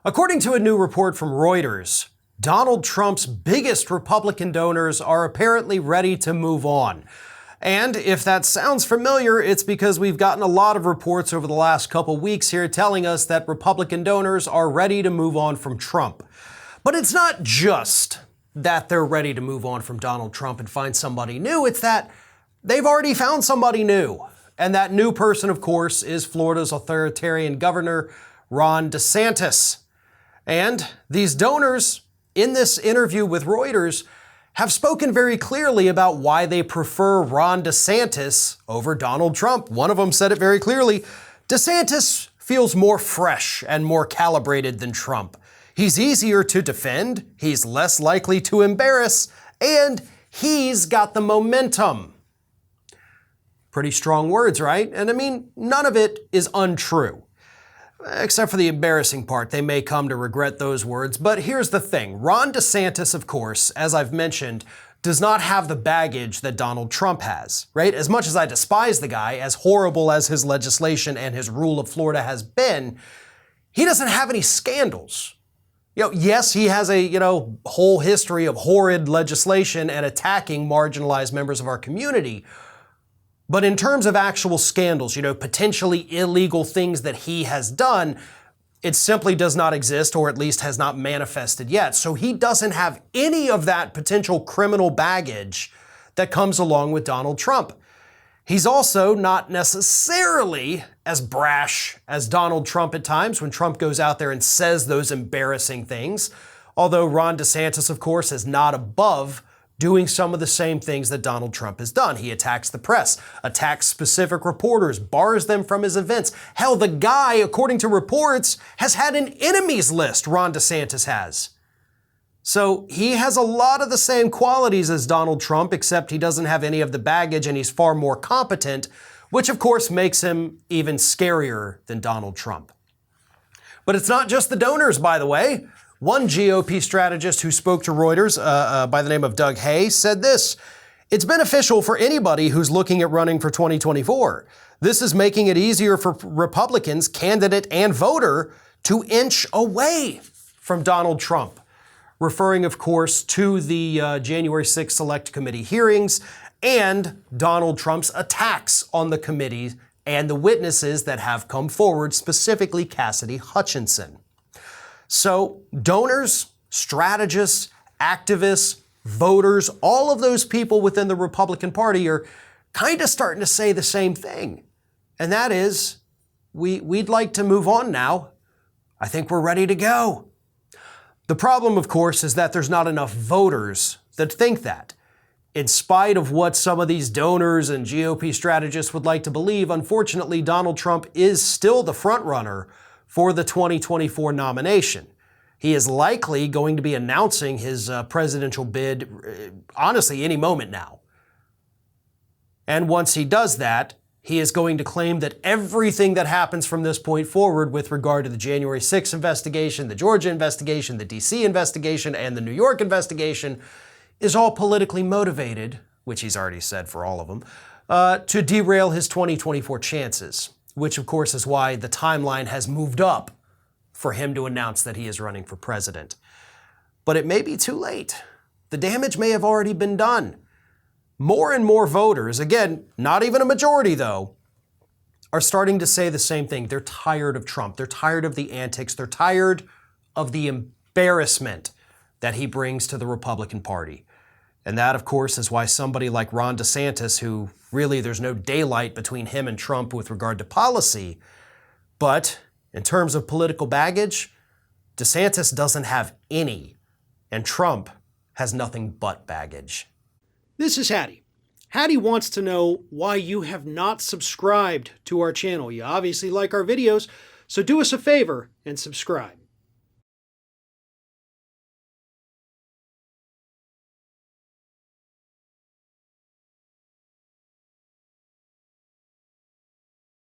According to a new report from Reuters, Donald Trump's biggest Republican donors are apparently ready to move on. And if that sounds familiar, it's because we've gotten a lot of reports over the last couple weeks here telling us that Republican donors are ready to move on from Trump. But it's not just that they're ready to move on from Donald Trump and find somebody new, it's that they've already found somebody new. And that new person, of course, is Florida's authoritarian governor, Ron DeSantis. And these donors, in this interview with Reuters, have spoken very clearly about why they prefer Ron DeSantis over Donald Trump. One of them said it very clearly. DeSantis feels more fresh and more calibrated than Trump. He's easier to defend, he's less likely to embarrass, and he's got the momentum. Pretty strong words, right? And I mean, none of it is untrue. Except for the embarrassing part, they may come to regret those words. But here's the thing. Ron DeSantis, of course, as I've mentioned, does not have the baggage that Donald Trump has, right? As much as I despise the guy, as horrible as his legislation and his rule of Florida has been, he doesn't have any scandals. Yes, he has a, whole history of horrid legislation and attacking marginalized members of our community. But in terms of actual scandals, potentially illegal things that he has done, it simply does not exist, or at least has not manifested yet. So he doesn't have any of that potential criminal baggage that comes along with Donald Trump. He's also not necessarily as brash as Donald Trump at times when Trump goes out there and says those embarrassing things. Although Ron DeSantis, of course, is not above doing some of the same things that Donald Trump has done. He attacks the press, attacks specific reporters, bars them from his events. Hell, the guy, according to reports, has had an enemies list, Ron DeSantis has. So he has a lot of the same qualities as Donald Trump, except he doesn't have any of the baggage and he's far more competent, which of course makes him even scarier than Donald Trump. But it's not just the donors, by the way. One GOP strategist who spoke to Reuters by the name of Doug Hay said this: "It's beneficial for anybody who's looking at running for 2024. This is making it easier for Republicans, candidate and voter, to inch away from Donald Trump," referring, of course, to the January 6th Select Committee hearings and Donald Trump's attacks on the committee and the witnesses that have come forward, specifically Cassidy Hutchinson. So donors, strategists, activists, voters, all of those people within the Republican Party are kind of starting to say the same thing. And that is, we'd like to move on now. I think we're ready to go. The problem, of course, is that there's not enough voters that think that. In spite of what some of these donors and GOP strategists would like to believe, unfortunately, Donald Trump is still the frontrunner for the 2024 nomination. He is likely going to be announcing his presidential bid, honestly, any moment now. And once he does that, he is going to claim that everything that happens from this point forward with regard to the January 6th investigation, the Georgia investigation, the DC investigation, and the New York investigation is all politically motivated, which he's already said for all of them, to derail his 2024 chances. Which, of course, is why the timeline has moved up for him to announce that he is running for president. But it may be too late. The damage may have already been done. More and more voters, again, not even a majority though, are starting to say the same thing. They're tired of Trump. They're tired of the antics. They're tired of the embarrassment that he brings to the Republican Party. And that, of course, is why somebody like Ron DeSantis, who really there's no daylight between him and Trump with regard to policy, but in terms of political baggage, DeSantis doesn't have any, and Trump has nothing but baggage. This is Hattie. Hattie wants to know why you have not subscribed to our channel. You obviously like our videos, so do us a favor and subscribe.